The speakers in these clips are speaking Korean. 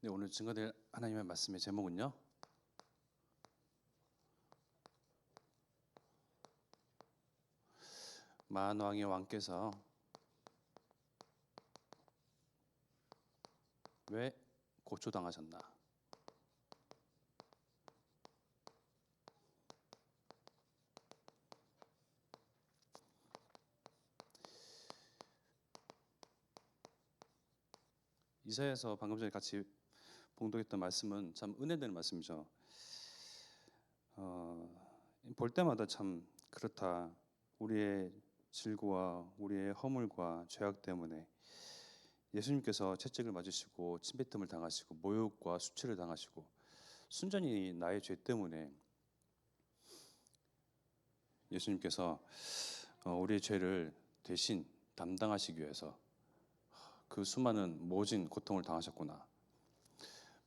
네, 오늘 증거될 하나님의 말씀의 제목은요. 만왕의 왕께서 왜 고초당하셨나? 이사야서 방금 전에 같이 봉독했던 말씀은 참 은혜되는 말씀이죠. 볼 때마다 참 그렇다. 우리의 질고와 우리의 허물과 죄악 때문에 예수님께서 채찍을 맞으시고 침뱉음을 당하시고 모욕과 수치를 당하시고 순전히 나의 죄 때문에 예수님께서 우리의 죄를 대신 담당하시기 위해서 그 수많은 모진 고통을 당하셨구나.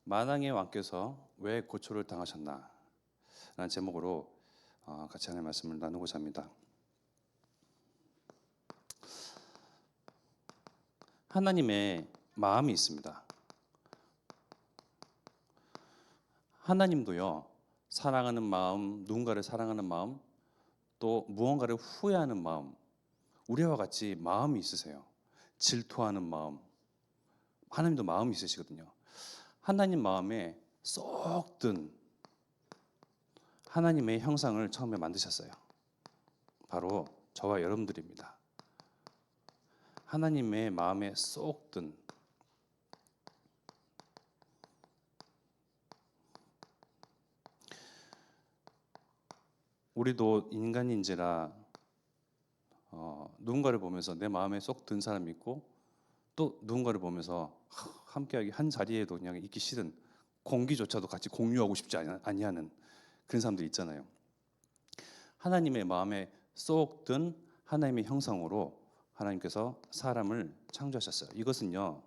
만왕의 왕께서 왜 고초를 당하셨나? 라는 제목으로 같이 하나님의 말씀을 나누고자 합니다. 하나님의 마음이 있습니다. 하나님도요, 사랑하는 마음, 누군가를 사랑하는 마음, 또 무언가를 후회하는 마음, 우리와 같이 마음이 있으세요. 질투하는 마음, 하나님도 마음이 있으시거든요. 하나님 마음에 쏙 든 하나님의 형상을 처음에 만드셨어요. 바로 저와 여러분들입니다. 하나님의 마음에 쏙 든 우리도 인간인지라 누군가를 보면서 내 마음에 쏙 든 사람이 있고 또 누군가를 보면서 함께하기 한 자리에도 그냥 있기 싫은 공기조차도 같이 공유하고 싶지 아니하는 그런 사람들이 있잖아요. 하나님의 마음에 쏙 든 하나님의 형상으로 하나님께서 사람을 창조하셨어요. 이것은요,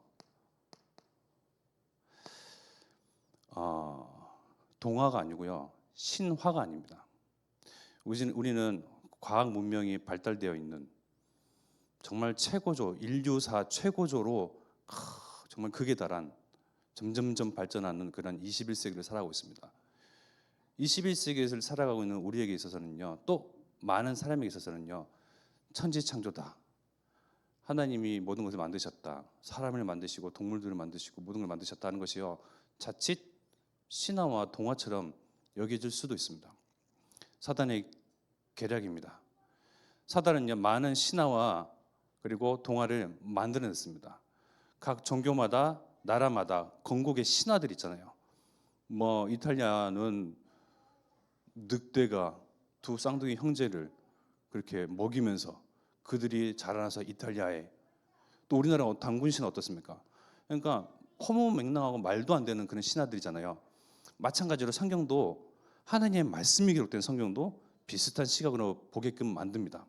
동화가 아니고요, 신화가 아닙니다. 우리는 과학 문명이 발달되어 있는 정말 최고조, 인류사 최고조로 정말 극에 달한 점점점 발전하는 그런 21세기를 살아가고 있습니다. 21세기를 살아가고 있는 우리에게 있어서는요, 또 많은 사람에게 있어서는요, 천지창조다. 하나님이 모든 것을 만드셨다. 사람을 만드시고 동물들을 만드시고 모든 걸 만드셨다는 것이요, 자칫 신화와 동화처럼 여겨질 수도 있습니다. 사단의 계략입니다. 사단은요, 많은 신화와 그리고 동화를 만들어냈습니다. 각 종교마다 나라마다 건국의 신화들 있잖아요. 뭐 이탈리아는 늑대가 두 쌍둥이 형제를 그렇게 먹이면서 그들이 자라나서 이탈리아에, 또 우리나라 단군 신화 어떻습니까? 그러니까 허무맹랑하고 말도 안 되는 그런 신화들이잖아요. 마찬가지로 성경도 하나님의 말씀이 기록된 성경도 비슷한 시각으로 보게끔 만듭니다.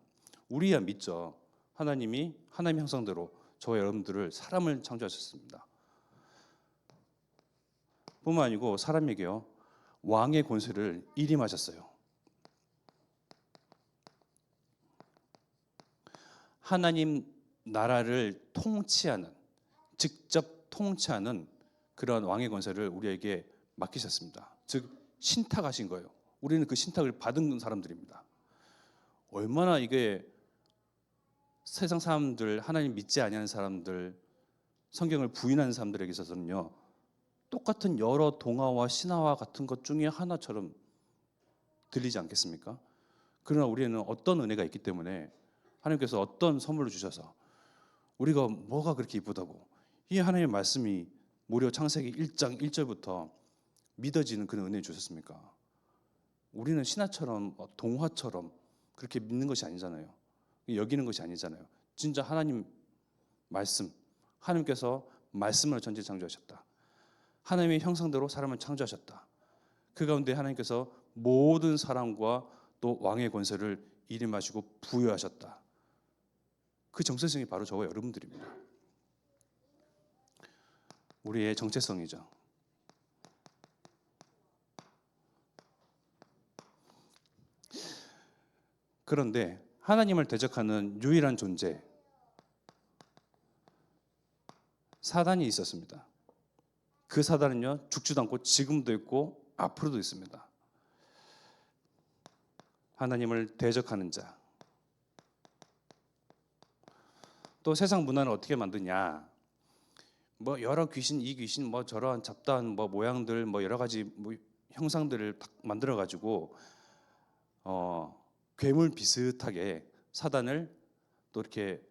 우리야 믿죠. 하나님이 하나님의 형상대로 저와 여러분들을 사람을 창조하셨습니다. 뿐만 아니고 사람에게요, 왕의 권세를 일임하셨어요. 하나님 나라를 통치하는, 직접 통치하는 그런 왕의 권세를 우리에게 맡기셨습니다. 즉 신탁하신 거예요. 우리는 그 신탁을 받은 사람들입니다. 얼마나 이게 세상 사람들, 하나님 믿지 아니하는 사람들, 성경을 부인하는 사람들에게 있어서는요, 똑같은 여러 동화와 신화와 같은 것 중에 하나처럼 들리지 않겠습니까? 그러나 우리는 어떤 은혜가 있기 때문에 하나님께서 어떤 선물을 주셔서 우리가 뭐가 그렇게 이쁘다고 이 하나님의 말씀이 무려 창세기 1장 1절부터 믿어지는 그런 은혜를 주셨습니까? 우리는 신화처럼 동화처럼 그렇게 믿는 것이 아니잖아요. 여기는 것이 아니잖아요. 진짜 하나님 말씀, 하나님께서 말씀으로 전체 창조하셨다. 하나님의 형상대로 사람을 창조하셨다. 그 가운데 하나님께서 모든 사람과 또 왕의 권세를 일임하시고 부여하셨다. 그 정체성이 바로 저와 여러분들입니다. 우리의 정체성이죠. 그런데 하나님을 대적하는 유일한 존재, 사단이 있었습니다. 그 그 사단은요 죽지도 않고 지금도 있고 앞으로도 있습니다. 하나님을 대적하는 자. 또 세상 문화는 어떻게 만드냐? 뭐 여러 귀신, 이 귀신, 뭐 저러한 잡다한 뭐 모양들, 뭐 여러 가지 뭐 형상들을 만들어 가지고 괴물 비슷하게 사단을 또 이렇게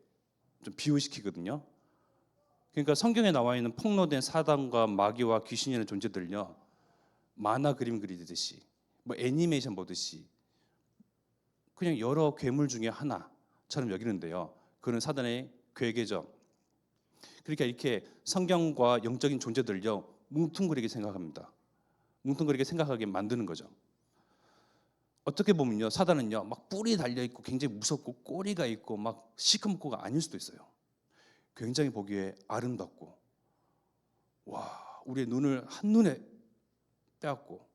좀 비유시키거든요. 그러니까 성경에 나와 있는 폭로된 사단과 마귀와 귀신이라는 존재들요, 만화 그림 그리듯이, 뭐 애니메이션 보듯이 그냥 여러 괴물 중에 하나처럼 여기는데요. 그는 사단의 괴계죠. 그러니까 이렇게 성경과 영적인 존재들요 뭉뚱그리게 생각합니다. 뭉뚱그리게 생각하게 만드는 거죠. 어떻게 보면요, 사단은요 막 뿔이 달려 있고 굉장히 무섭고 꼬리가 있고 막 시커멓고가 아닐 수도 있어요. 굉장히 보기에 아름답고, 와, 우리의 눈을 한눈에 빼앗고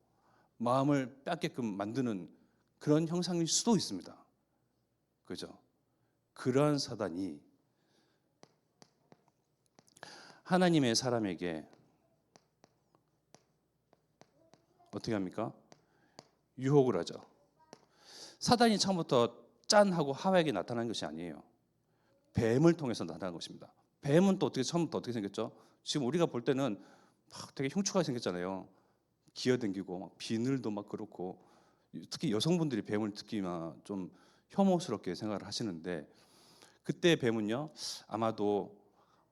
마음을 빼앗게끔 만드는 그런 형상일 수도 있습니다. 그죠? 그러한 사단이 하나님의 사람에게 어떻게 합니까? 유혹을 하죠. 사단이 처음부터 짠 하고 하와에게 나타난 것이 아니에요. 뱀을 통해서 나타난 것입니다. 뱀은 또 처음부터 어떻게 생겼죠? 지금 우리가 볼 때는 막 되게 흉측하게 생겼잖아요. 기어댕기고 막 비늘도 막 그렇고, 특히 여성분들이 뱀을 특히 막 좀 혐오스럽게 생각을 하시는데, 그때 뱀은요 아마도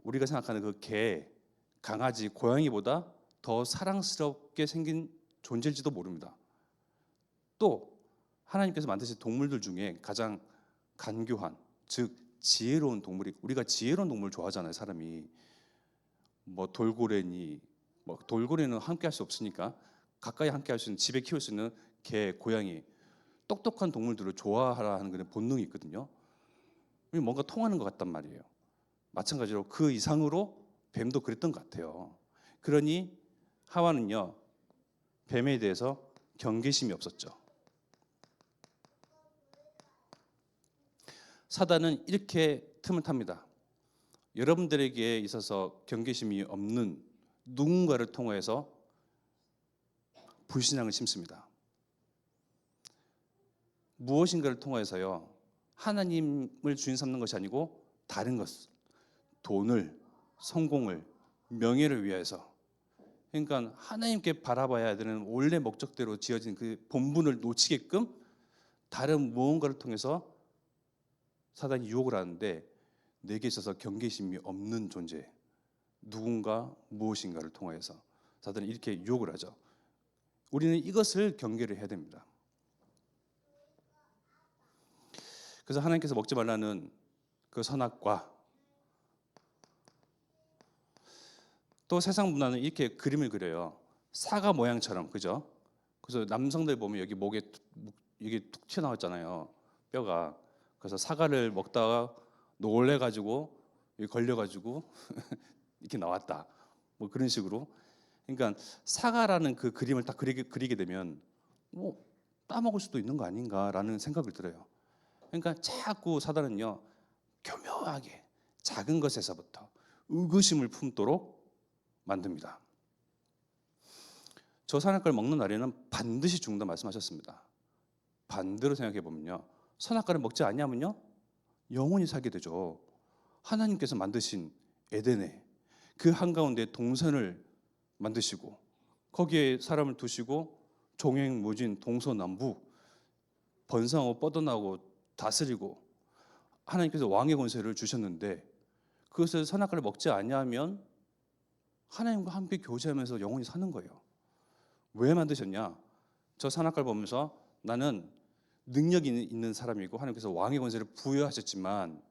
우리가 생각하는 그 개, 강아지, 고양이보다 더 사랑스럽게 생긴 존재일지도 모릅니다. 또 하나님께서 만드신 동물들 중에 가장 간교한, 즉 지혜로운 동물이, 우리가 지혜로운 동물 좋아하잖아요, 사람이. 뭐 돌고래니, 뭐 돌고래는 함께 할 수 없으니까 가까이 함께 할 수 있는, 집에 키울 수 있는 개, 고양이, 똑똑한 동물들을 좋아하라 는 그런 본능이 있거든요. 뭔가 통하는 것 같단 말이에요. 마찬가지로 그 이상으로 뱀도 그랬던 것 같아요. 그러니 하와는요 뱀에 대해서 경계심이 없었죠. 사단은 이렇게 틈을 탑니다. 여러분들에게 있어서 경계심이 없는 누군가를 통해서 불신앙을 심습니다. 무엇인가를 통해서요 하나님을 주인 삼는 것이 아니고 다른 것, 돈을, 성공을, 명예를 위해서, 그러니까 하나님께 바라봐야 되는 원래 목적대로 지어진 그 본분을 놓치게끔 다른 무언가를 통해서 사단이 유혹을 하는데, 내게 있어서 경계심이 없는 존재, 누군가 무엇인가를 통해서 사단이 이렇게 유혹을 하죠. 우리는 이것을 경계를 해야 됩니다. 그래서 하나님께서 먹지 말라는 그 선악과, 또 세상 문화는 이렇게 그림을 그려요. 사과 모양처럼, 그죠? 그래서 남성들 보면 여기 목에 이게 툭 튀어나왔잖아요, 뼈가. 그래서 사과를 먹다가 놀래가지고 여기 걸려가지고 이렇게 나왔다, 뭐 그런 식으로. 그러니까 사과라는 그 그림을 딱 그리게 되면 뭐 따먹을 수도 있는 거 아닌가라는 생각을 들어요. 그러니까 자꾸 사단은요 교묘하게 작은 것에서부터 의구심을 품도록 만듭니다. 저 선악과를 먹는 날에는 반드시 죽는다 말씀하셨습니다. 반대로 생각해 보면요, 선악과를 먹지 않냐면요 영원히 살게 되죠. 하나님께서 만드신 에덴에 그 한가운데 동산을 만드시고 거기에 사람을 두시고 종횡무진 동서남북 번성하고 뻗어나오고 다스리고 하나님께서 왕의 권세를 주셨는데, 그것을 선악과를 먹지 않냐면 하나님과 함께 교제하면서 영원히 사는 거예요. 왜 만드셨냐? 저 선악과를 보면서 나는 능력이 있는 사람이고 하나님께서 왕의 권세를 부여하셨지만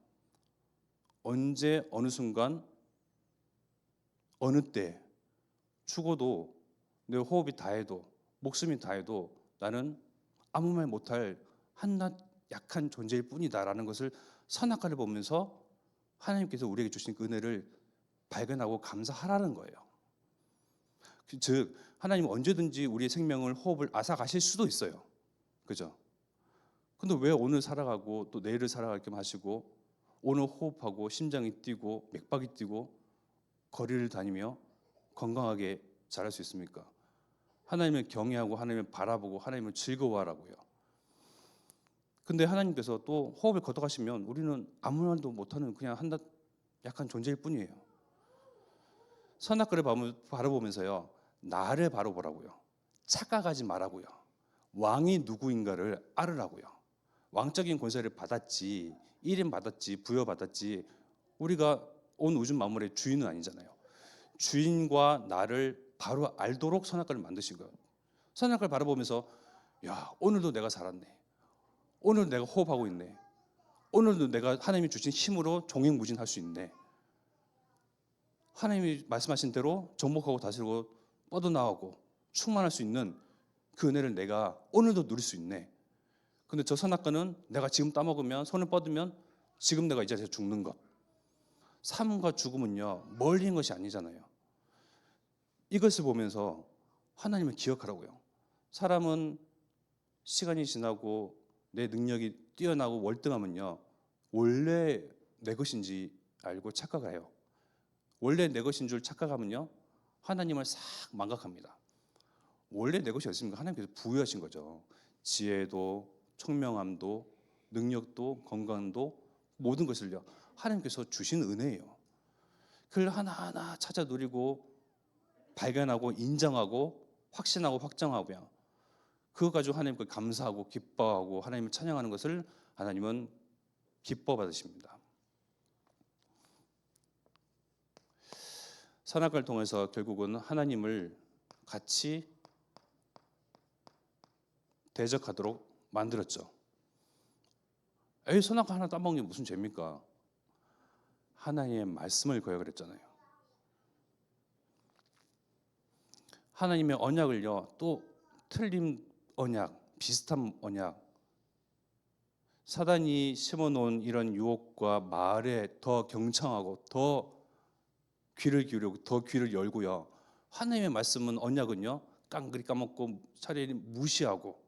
언제 어느 순간 어느 때 죽어도, 내 호흡이 다해도, 목숨이 다해도 나는 아무 말 못할 한낱 약한 존재일 뿐이다라는 것을 선악과를 보면서 하나님께서 우리에게 주신 그 은혜를 발견하고 감사하라는 거예요. 즉 하나님은 언제든지 우리의 생명을, 호흡을 앗아가실 수도 있어요. 그죠? 근데 왜 오늘 살아가고 또 내일을 살아가게 하시고 오늘 호흡하고 심장이 뛰고 맥박이 뛰고 거리를 다니며 건강하게 잘할 수 있습니까? 하나님을 경외하고 하나님을 바라보고 하나님을 즐거워하라고요. 근데 하나님께서 또 호흡을 걷어가시면 우리는 아무 말도 못하는 그냥 한낱 약한 존재일 뿐이에요. 선악과를 바라보면서요, 나를 바라보라고요. 착각하지 말라고요. 왕이 누구인가를 알으라고요. 왕적인 권세를 받았지, 이름 받았지, 부여받았지, 우리가 온 우주 만물의 주인은 아니잖아요. 주인과 나를 바로 알도록 선악과를 만드신 거예요. 선악과를 바라보면서 야, 오늘도 내가 살았네. 오늘도 내가 호흡하고 있네. 오늘도 내가 하나님이 주신 힘으로 종횡무진할 수 있네. 하나님이 말씀하신 대로 정복하고 다스리고 뻗어나오고 충만할 수 있는 그 은혜를 내가 오늘도 누릴 수 있네. 근데 저 선악과는 내가 지금 따먹으면 손을 뻗으면 지금 내가 이 자리에서 죽는 것. 삶과 죽음은요, 멀리 있는 것이 아니잖아요. 이것을 보면서 하나님을 기억하라고요. 사람은 시간이 지나고 내 능력이 뛰어나고 월등하면요, 원래 내 것인지 알고 착각해요. 원래 내 것인 줄 착각하면요, 하나님을 싹 망각합니다. 원래 내 것이 없습니까? 하나님께서 부여하신 거죠. 지혜도 총명함도 능력도 건강도 모든 것을요, 하나님께서 주신 은혜예요. 그걸 하나하나 찾아 누리고 발견하고 인정하고 확신하고 확정하고요, 그거 가지고 하나님께 감사하고 기뻐하고 하나님을 찬양하는 것을 하나님은 기뻐 받으십니다. 선악과를 통해서 결국은 하나님을 같이 대적하도록 만들었죠. 에이, 선악과 하나 따먹는 게 무슨 죄입니까? 하나님의 말씀을 거역을 했잖아요. 하나님의 언약을요, 또 틀린 언약, 비슷한 언약, 사단이 심어놓은 이런 유혹과 말에 더 경청하고 더 귀를 기울이고 더 귀를 열고요, 하나님의 말씀은 언약은요, 깡그리 까먹고 차라리 무시하고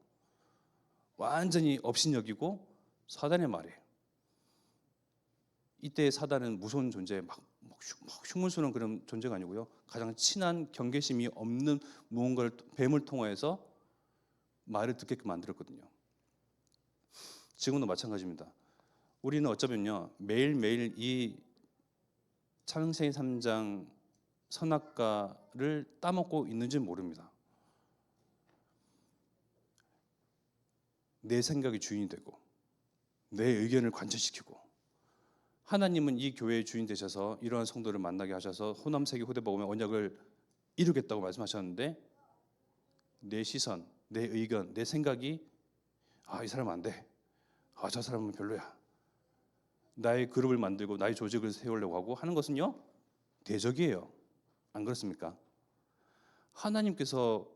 완전히 업신여기고 사단의 말이에요. 이때 사단은 무서운 존재, 막 흉물스러운 그런 존재가 아니고요, 가장 친한 경계심이 없는 무언가를 뱀을 통해서 말을 듣게끔 만들었거든요. 지금도 마찬가지입니다. 우리는 어쩌면요, 매일매일 이 창세기 3장 선악과를 따먹고 있는지 모릅니다. 내 생각이 주인이 되고 내 의견을 관철시키고, 하나님은 이 교회의 주인 되셔서 이러한 성도를 만나게 하셔서 호남세계 후대복음의 언약을 이루겠다고 말씀하셨는데, 내 시선, 내 의견, 내 생각이 이 사람 안 돼, 저 사람은 별로야, 나의 그룹을 만들고 나의 조직을 세우려고 하고 하는 것은요, 대적이에요. 안 그렇습니까? 하나님께서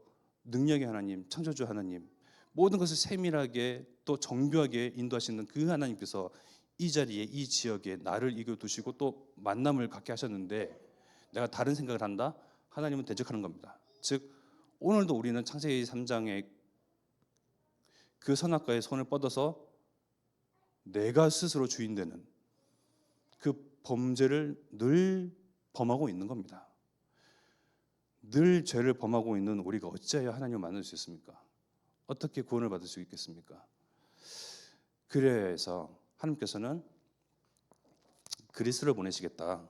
능력의 하나님, 창조주 하나님, 모든 것을 세밀하게 또 정교하게 인도하시는 그 하나님께서 이 자리에, 이 지역에 나를 이겨두시고 또 만남을 갖게 하셨는데, 내가 다른 생각을 한다? 하나님은 대적하는 겁니다. 즉 오늘도 우리는 창세기 3장의 그 선악과의 손을 뻗어서 내가 스스로 주인 되는 그 범죄를 늘 범하고 있는 겁니다. 늘 죄를 범하고 있는 우리가 어찌하여 하나님을 만날 수 있습니까? 어떻게 구원을 받을 수 있겠습니까? 그래서 하나님께서는 그리스도를 보내시겠다.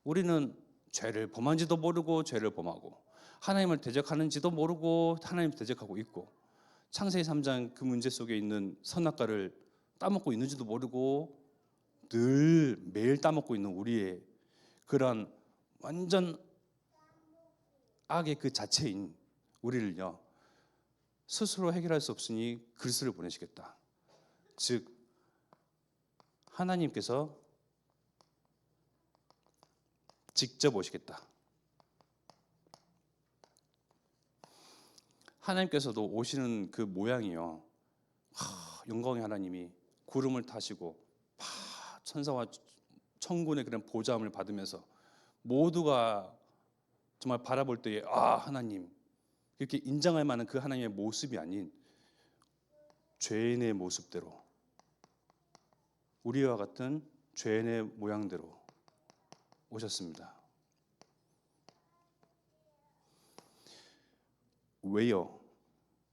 우리는 죄를 범한지도 모르고 죄를 범하고 하나님을 대적하는지도 모르고 하나님을 대적하고 있고, 창세기 3장 그 문제 속에 있는 선악과를 따먹고 있는지도 모르고 늘 매일 따먹고 있는 우리의 그러한 완전 악의 그 자체인 우리를요, 스스로 해결할 수 없으니 그리스도를 보내시겠다. 즉 하나님께서 직접 오시겠다. 하나님께서도 오시는 그 모양이요, 영광의 하나님이 구름을 타시고 천사와 천군의 그런 보좌함을 받으면서 모두가 정말 바라볼 때에 하나님, 이렇게 인정할 만한 그 하나님의 모습이 아닌 죄인의 모습대로, 우리와 같은 죄인의 모양대로 오셨습니다. 왜요?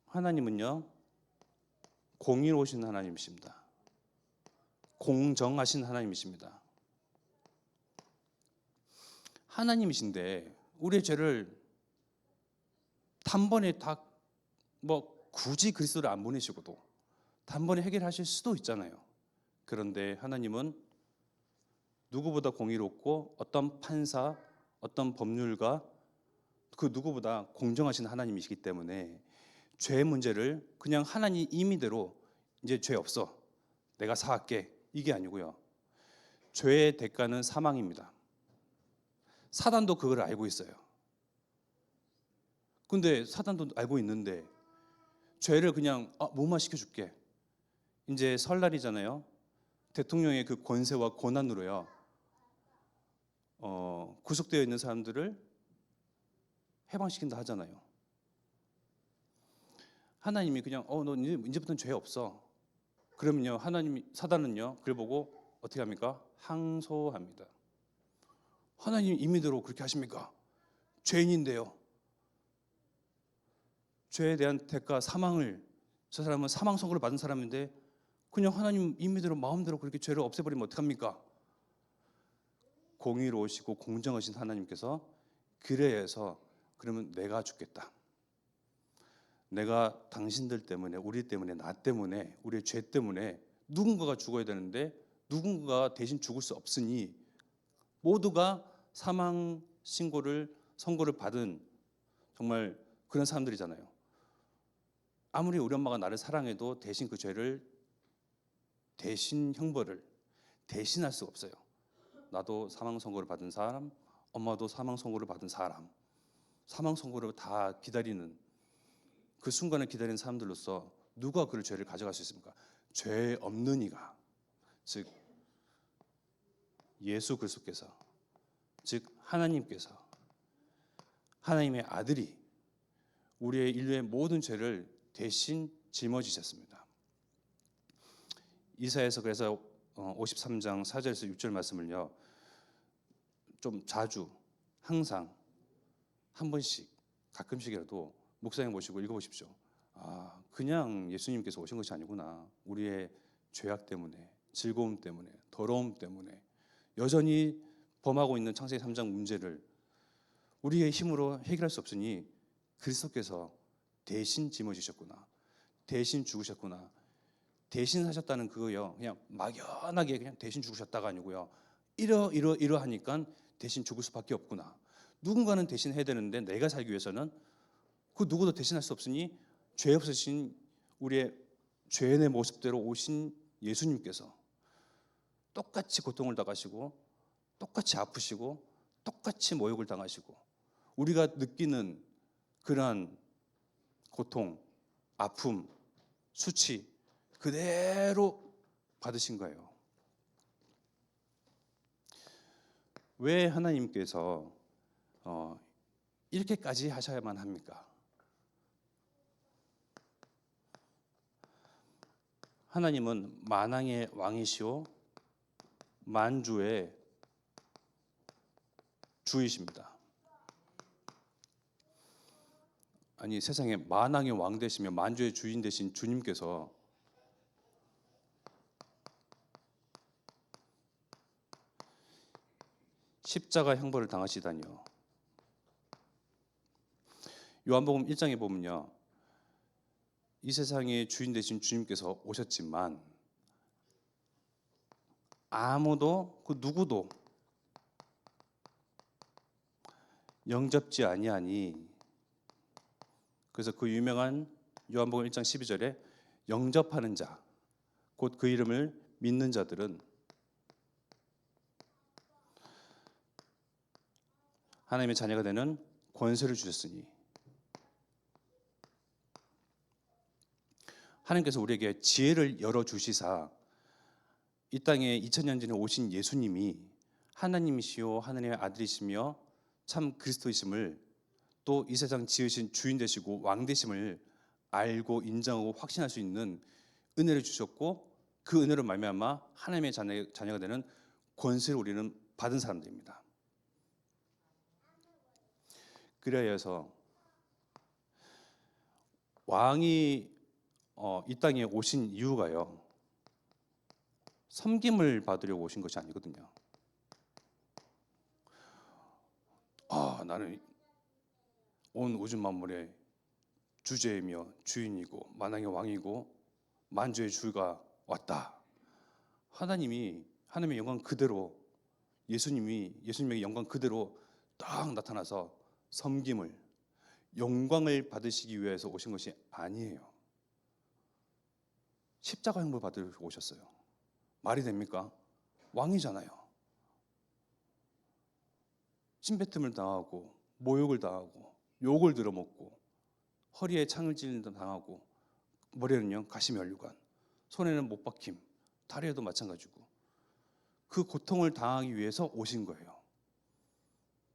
하나님은요, 공의로우신 하나님이십니다. 공정하신 하나님이십니다. 하나님이신데 우리의 죄를 단번에 다 굳이 그리스도를 안 보내시고도 단번에 해결하실 수도 있잖아요. 그런데 하나님은 누구보다 공의롭고 어떤 판사, 어떤 법률가 그 누구보다 공정하신 하나님이시기 때문에 죄의 문제를 그냥 하나님 임의대로 이제 죄 없어, 내가 사할게, 이게 아니고요. 죄의 대가는 사망입니다. 사단도 그걸 알고 있어요. 근데 사단도 알고 있는데 죄를 그냥 무마시켜줄게. 이제 설날이잖아요. 대통령의 그 권세와 권한으로요, 구속되어 있는 사람들을 해방시킨다 하잖아요. 하나님이 그냥 너 이제부터는 죄 없어. 그러면요, 사단은요 그걸 보고 어떻게 합니까? 항소합니다. 하나님 임의대로 그렇게 하십니까? 죄인인데요. 죄에 대한 대가 사망을, 저 사람은 사망 선고를 받은 사람인데 그냥 하나님 임의대로 마음대로 그렇게 죄를 없애버리면 어떡합니까? 공의로우시고 공정하신 하나님께서 그래 해서 그러면 내가 죽겠다. 내가 당신들 때문에, 우리 때문에, 나 때문에, 우리의 죄 때문에 누군가가 죽어야 되는데 누군가가 대신 죽을 수 없으니 모두가 사망 선고를 받은 정말 그런 사람들이잖아요. 아무리 우리 엄마가 나를 사랑해도 대신 그 죄를, 대신 형벌을 대신할 수가 없어요. 나도 사망 선고를 받은 사람, 엄마도 사망 선고를 받은 사람, 사망 선고를 다 기다리는, 그 순간을 기다리는 사람들로서 누가 그 죄를 가져갈 수 있습니까? 죄 없는 이가, 즉 예수 그리스도께서, 즉 하나님께서, 하나님의 아들이 우리의 인류의 모든 죄를 대신 짊어지셨습니다. 이사야서 그래서 53장 4절에서 6절 말씀을요, 좀 자주, 항상 한 번씩 가끔씩이라도 목사님 모시고 읽어보십시오. 그냥 예수님께서 오신 것이 아니구나. 우리의 죄악 때문에, 즐거움 때문에, 더러움 때문에 여전히 범하고 있는 창세기 3장 문제를 우리의 힘으로 해결할 수 없으니 그리스도께서 대신 짊어지셨구나, 대신 죽으셨구나. 대신 사셨다는 그거요, 그냥 막연하게 그냥 대신 죽으셨다가 아니고요, 이러하니까 대신 죽을 수밖에 없구나. 누군가는 대신 해야 되는데 내가 살기 위해서는 그 누구도 대신할 수 없으니 죄 없으신 우리의 죄인의 모습대로 오신 예수님께서 똑같이 고통을 당하시고 똑같이 아프시고 똑같이 모욕을 당하시고 우리가 느끼는 그러한 고통, 아픔, 수치 그대로 받으신 거예요. 왜 하나님께서 이렇게까지 하셔야만 합니까? 하나님은 만왕의 왕이시오 만주의 주이십니다. 아니, 세상에 만왕의 왕 되시며 만주의 주인 되신 주님께서 십자가 형벌을 당하시다니요. 요한복음 1장에 보면요, 이 세상의 주인 되신 주님께서 오셨지만 아무도 그 누구도 영접지 아니하니, 그래서 그 유명한 요한복음 1장 12절에 영접하는 자, 곧 그 이름을 믿는 자들은 하나님의 자녀가 되는 권세를 주셨으니, 하나님께서 우리에게 지혜를 열어주시사 이 땅에 2000년 전에 오신 예수님이 하나님이시요 하나님의 아들이시며 참 그리스도이심을, 또 이 세상 지으신 주인 되시고 왕 되심을 알고 인정하고 확신할 수 있는 은혜를 주셨고, 그 은혜로 말미암아 하나님의 자녀가 되는 권세를 우리는 받은 사람들입니다. 그래야 해서 왕이 이 땅에 오신 이유가요, 섬김을 받으려고 오신 것이 아니거든요. 나는 온 우주 만물의 주제이며 주인이고 만왕의 왕이고 만주의 주가 왔다. 하나님의 영광 그대로, 예수님의 영광 그대로 딱 나타나서 섬김을, 영광을 받으시기 위해서 오신 것이 아니에요. 십자가 형벌 받으러 오셨어요. 말이 됩니까? 왕이잖아요. 찜뱉음을 당하고 모욕을 당하고 욕을 들어먹고 허리에 창을 찔린다 당하고 머리에는요 가시면류관, 손에는 못 박힘, 다리에도 마찬가지고 그 고통을 당하기 위해서 오신 거예요.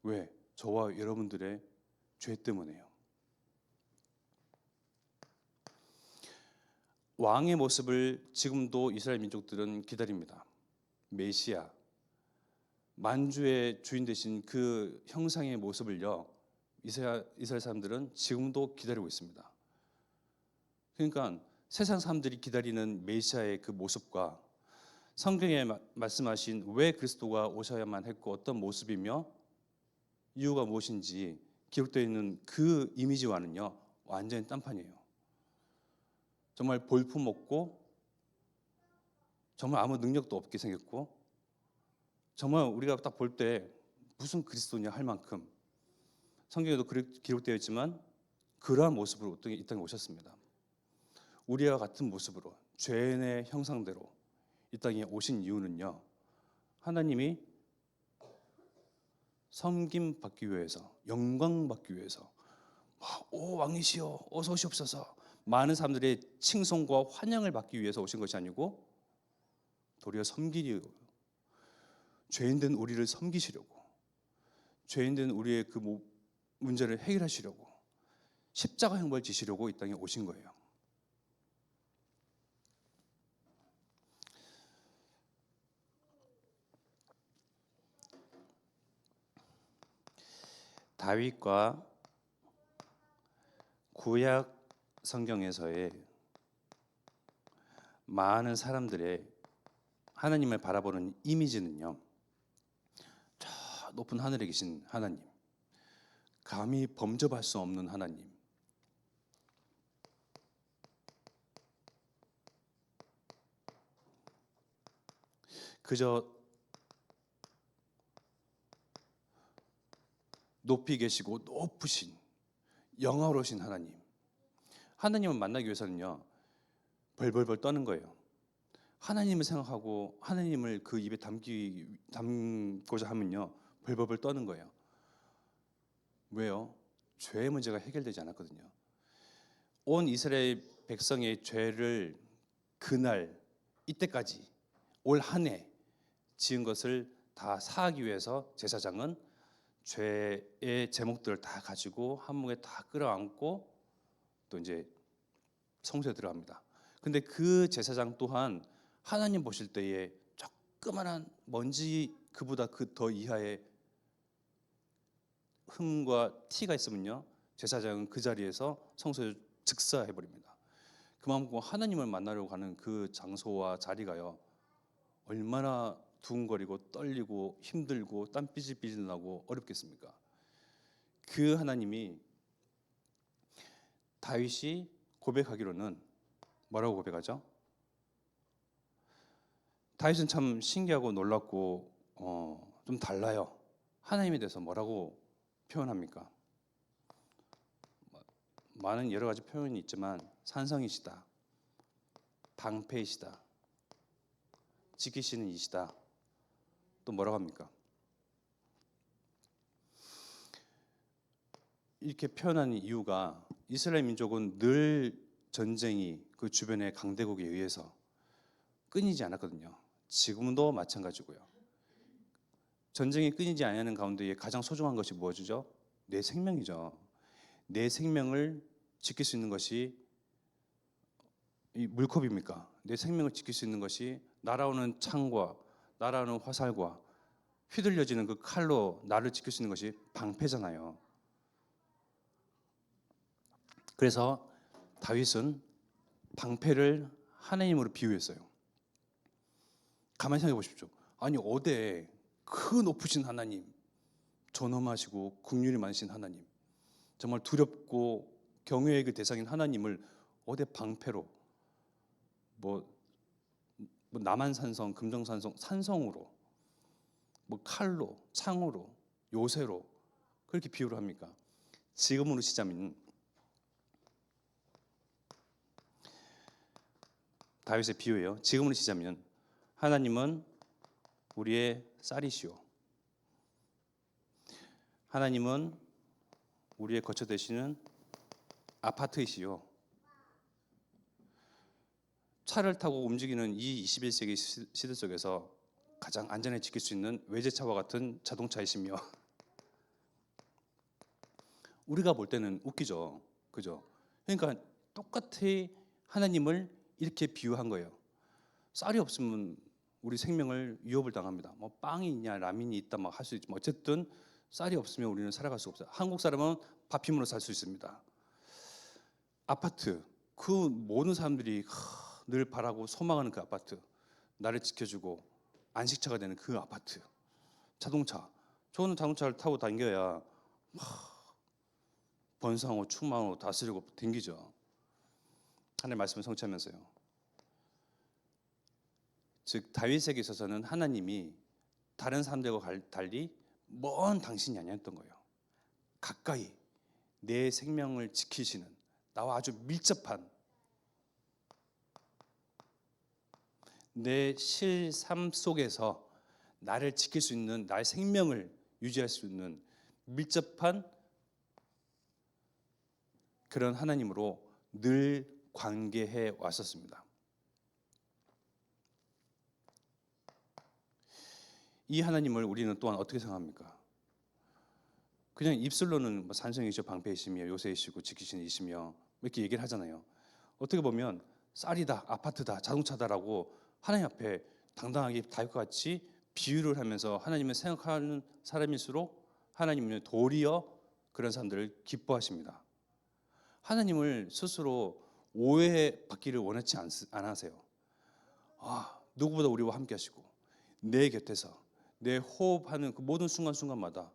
왜? 저와 여러분들의 죄 때문에요. 왕의 모습을 지금도 이스라엘 민족들은 기다립니다. 메시아, 만주의 주인 되신 그 형상의 모습을요, 이스라엘 사람들은 지금도 기다리고 있습니다. 그러니까 세상 사람들이 기다리는 메시아의 그 모습과 성경에 말씀하신 왜 그리스도가 오셔야만 했고 어떤 모습이며 이유가 무엇인지 기록되어 있는 그 이미지와는요 완전히 딴판이에요. 정말 볼품없고 정말 아무 능력도 없게 생겼고 정말 우리가 딱 볼 때 무슨 그리스도냐 할 만큼 성경에도 기록되어 있지만 그러한 모습으로 이 땅에 오셨습니다. 우리와 같은 모습으로 죄인의 형상대로 이 땅에 오신 이유는요, 하나님이 섬김 받기 위해서, 영광 받기 위해서, 오 왕이시여 어서 오시옵소서, 많은 사람들의 칭송과 환영을 받기 위해서 오신 것이 아니고 도리어 섬기려고, 죄인된 우리를 섬기시려고, 죄인된 우리의 그 문제를 해결하시려고, 십자가 형벌 지시려고 이 땅에 오신 거예요. 다윗과 구약 성경에서의 많은 사람들의 하나님을 바라보는 이미지는요, 저 높은 하늘에 계신 하나님, 감히 범접할 수 없는 하나님, 그저 높이 계시고 높으신 영화로우신 하나님을 만나기 위해서는요 벌벌벌 떠는 거예요. 하나님을 생각하고 하나님을 그 입에 담고자 하면요 벌벌벌 떠는 거예요. 왜요? 죄의 문제가 해결되지 않았거든요. 온 이스라엘 백성의 죄를 그날 이때까지 올 한 해 지은 것을 다 사하기 위해서 제사장은 죄의 제목들을 다 가지고 한목에 다 끌어안고 또 이제 성소에 들어갑니다. 근데 그 제사장 또한 하나님 보실 때에 조그만한 먼지 그보다 그 더 이하의 흠과 티가 있으면요 제사장은 그 자리에서 성소에 즉사해 버립니다. 그만큼 하나님을 만나려고 가는 그 장소와 자리가요 얼마나 두근거리고 떨리고 힘들고 땀 삐질삐질 나고 어렵겠습니까? 그 하나님이 다윗이 고백하기로는 뭐라고 고백하죠? 다윗은 참 신기하고 놀랍고 좀 달라요. 하나님에 대해서 뭐라고 표현합니까? 많은 여러 가지 표현이 있지만 산성이시다, 방패이시다, 지키시는 이시다, 또 뭐라고 합니까? 이렇게 표현하는 이유가 이스라엘 민족은 늘 전쟁이 그 주변의 강대국에 의해서 끊이지 않았거든요. 지금도 마찬가지고요. 전쟁이 끊이지 않는 가운데 가장 소중한 것이 무엇이죠? 내 생명이죠. 내 생명을 지킬 수 있는 것이 이 물컵입니까? 내 생명을 지킬 수 있는 것이 날아오는 창과 날아오는 화살과 휘둘려지는 그 칼로 나를 지킬 수 있는 것이 방패잖아요. 그래서 다윗은 방패를 하나님으로 비유했어요. 가만히 생각해 보십시오. 아니 어디 그 높으신 하나님, 존엄하시고 긍휼이 많으신 하나님, 정말 두렵고 경외의 그 대상인 하나님을 어디 방패로 뭐 남한산성, 금정산성, 산성으로 뭐 칼로, 창으로, 요새로 그렇게 비유를 합니까? 지금으로 시자면 다윗의 비유예요. 지금으로 시자면 하나님은 우리의 쌀이시오. 하나님은 우리의 거처 되시는 아파트이시오. 차를 타고 움직이는 이 21세기 시대 속에서 가장 안전에 지킬 수 있는 외제차와 같은 자동차이시며 우리가 볼 때는 웃기죠. 그죠? 그러니까 똑같이 하나님을 이렇게 비유한 거예요. 쌀이 없으면 우리 생명을 위협을 당합니다. 뭐 빵이 있냐 라면이 있다 막 할 수 있지만 어쨌든 쌀이 없으면 우리는 살아갈 수 없어요. 한국 사람은 밥 힘으로 살 수 있습니다. 아파트, 그 모든 사람들이 늘 바라고 소망하는 그 아파트, 나를 지켜주고 안식처가 되는 그 아파트. 자동차, 저는 자동차를 타고 다녀야 번성하고 충만하고 다스리고 댕기죠. 하나님의 말씀을 성취하면서요. 즉 다윗에게 있어서는 하나님이 다른 사람들과 달리 먼 당신이 아니었던 거예요. 가까이 내 생명을 지키시는, 나와 아주 밀접한, 내 실삶 속에서 나를 지킬 수 있는, 나의 생명을 유지할 수 있는 밀접한 그런 하나님으로 늘 관계해 왔었습니다. 이 하나님을 우리는 또한 어떻게 생각합니까? 그냥 입술로는 산성이시오, 방패이시며 요새이시고 지키시는 이시며 이렇게 얘기를 하잖아요. 어떻게 보면 쌀이다, 아파트다, 자동차다라고 하나님 앞에 당당하게 다윗과 같이 비유를 하면서 하나님을 생각하는 사람일수록 하나님은 도리어 그런 사람들을 기뻐하십니다. 하나님을 스스로 오해받기를 원하지 않으세요. 누구보다 우리와 함께 하시고 내 곁에서 내 호흡하는 그 모든 순간순간마다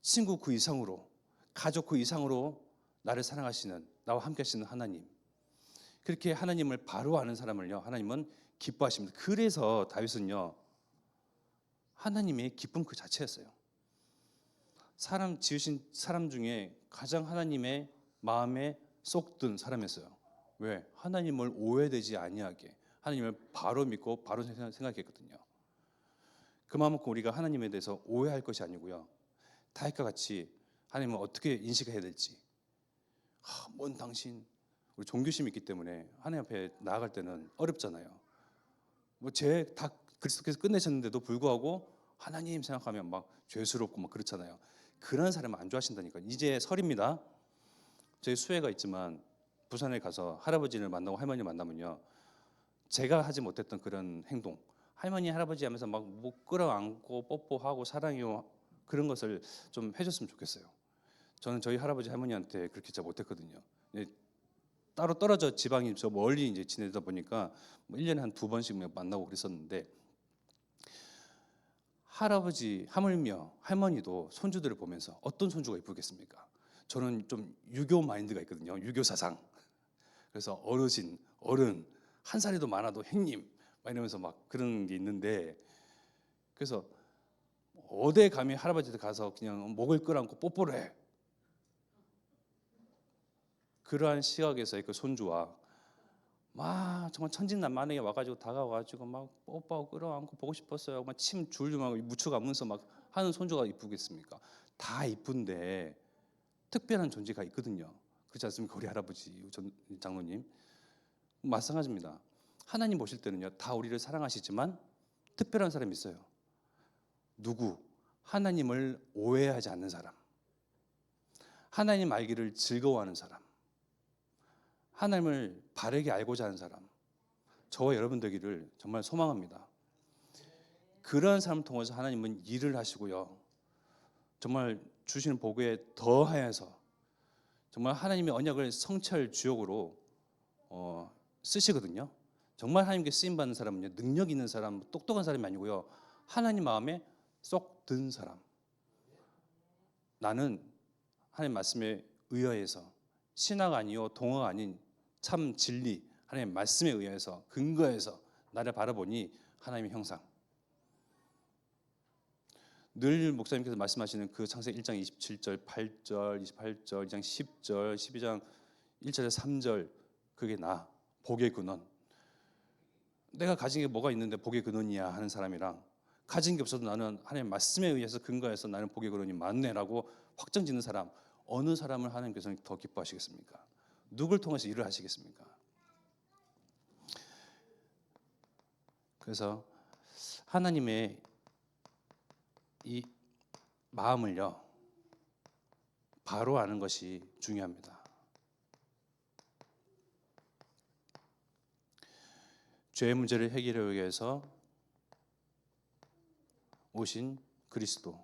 친구 그 이상으로, 가족 그 이상으로 나를 사랑하시는, 나와 함께 하시는 하나님, 그렇게 하나님을 바로 아는 사람을요 하나님은 기뻐하십니다. 그래서 다윗은요 하나님의 기쁨 그 자체였어요. 사람 지으신 사람 중에 가장 하나님의 마음에 쏙 든 사람이었어요. 왜? 하나님을 오해되지 아니하게 하나님을 바로 믿고 바로 생각했거든요. 그만큼 우리가 하나님에 대해서 오해할 것이 아니고요, 다윗과 같이 하나님을 어떻게 인식해야 될지, 먼 당신, 우리 종교심이 있기 때문에 하나님 앞에 나아갈 때는 어렵잖아요. 뭐 죄 다 그리스도께서 끝내셨는데도 불구하고 하나님 생각하면 막 죄스럽고 막 그렇잖아요. 그런 사람은 안 좋아하신다니까. 이제 설입니다. 저희 수혜가 있지만 부산에 가서 할아버지를 만나고 할머니 만나면요, 제가 하지 못했던 그런 행동, 할머니 할아버지 하면서 막 뭐 끌어안고 뽀뽀하고 사랑해요, 그런 것을 좀 해줬으면 좋겠어요. 저는 저희 할아버지 할머니한테 그렇게 진짜 못했거든요. 따로 떨어져 지방이 저 멀리 이제 지내다 보니까 1년에 한 2번씩 만나고 그랬었는데, 할아버지 하물며 할머니도 손주들을 보면서 어떤 손주가 이쁘겠습니까? 저는 좀 유교 마인드가 있거든요. 유교 사상. 그래서 어르신, 어른, 한 살이도 많아도 형님 막 이러면서 막 그런 게 있는데, 그래서 어디 감히 할아버지한테 가서 그냥 목을 끌어안고 뽀뽀를 해. 그러한 시각에서의 그 손주와 막 정말 천진난만하게 와가지고 다가와가지고 막 뽀뽀하고 끌어안고 보고 싶었어요. 막 침 줄줄 막 묻혀 가면서 막 하는 손주가 이쁘겠습니까? 다 이쁜데 특별한 존재가 있거든요. 그렇지 않습니까? 우리 할아버지, 장로님. 마찬가지입니다. 하나님 보실 때는요, 다 우리를 사랑하시지만 특별한 사람이 있어요. 누구? 하나님을 오해하지 않는 사람, 하나님 알기를 즐거워하는 사람, 하나님을 바르게 알고자 하는 사람, 저와 여러분 되기를 정말 소망합니다. 그러한 사람 통해서 하나님은 일을 하시고요, 정말 주시는 복에 더하여서 정말 하나님의 언약을 성취할 주역으로 쓰시거든요. 정말 하나님께 쓰임 받는 사람은요, 능력 있는 사람, 똑똑한 사람이 아니고요, 하나님 마음에 쏙 든 사람. 나는 하나님 말씀에 의하여서 신화가 아니요 동화가 아닌 참 진리, 하나님 말씀에 의해서 근거해서 나를 바라보니 하나님의 형상. 늘 목사님께서 말씀하시는 그 창세기 1장 27절, 8절, 28절, 2장 10절, 12장 1절에서 3절, 그게 나, 복의 근원. 내가 가진 게 뭐가 있는데 복의 근원이야 하는 사람이랑, 가진 게 없어도 나는 하나님 말씀에 의해서 근거해서 나는 복의 근원이 맞네라고 확정짓는 사람, 어느 사람을 하나님께서는 더 기뻐하시겠습니까? 누굴 통해서 일을 하시겠습니까? 그래서 하나님의 이 마음을요, 바로 아는 것이 중요합니다. 죄의 문제를 해결하기 위해서 오신 그리스도,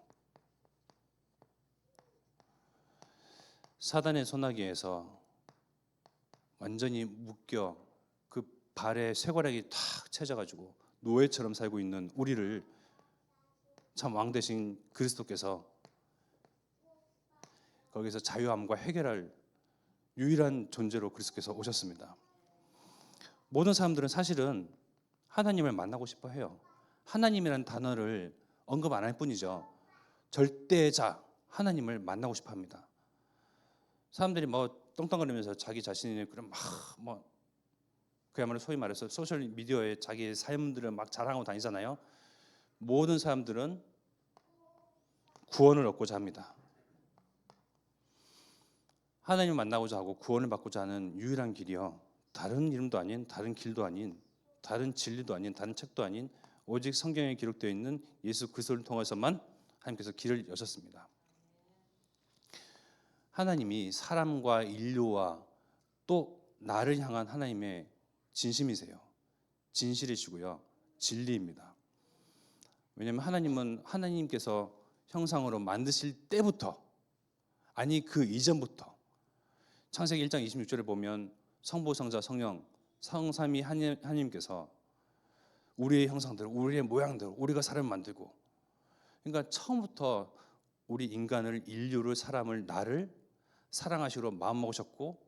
사단의 소나기에서 완전히 묶여 그 발에 쇠고랑이 탁 채져가지고 노예처럼 살고 있는 우리를 참 왕 대신 그리스도께서 거기서 자유함과 해결할 유일한 존재로 그리스도께서 오셨습니다. 모든 사람들은 사실은 하나님을 만나고 싶어 해요. 하나님이라는 단어를 언급 안 할 뿐이죠. 절대자 하나님을 만나고 싶어 합니다. 사람들이 뭐 떵떵거리면서 자기 자신의 그런 뭐 그야말로 소위 말해서 소셜 미디어에 자기의 삶들을 막 자랑하고 다니잖아요. 모든 사람들은 구원을 얻고자 합니다. 하나님을 만나고자 하고 구원을 받고자 하는 유일한 길이요, 다른 이름도 아닌, 다른 길도 아닌, 다른 진리도 아닌, 다른 책도 아닌, 오직 성경에 기록되어 있는 예수 그리스도를 통해서만 하나님께서 길을 여셨습니다. 하나님이 사람과 인류와 또 나를 향한 하나님의 진심이세요. 진실이시고요, 진리입니다. 왜냐하면 하나님은 하나님께서 형상으로 만드실 때부터, 아니 그 이전부터, 창세기 1장 26절에 보면 성부, 성자, 성령, 성삼위 하나님께서 우리의 형상대로, 우리의 모양대로 우리가 사람을 만들고, 그러니까 처음부터 우리 인간을, 인류를, 사람을, 나를 사랑하시기로 마음먹으셨고,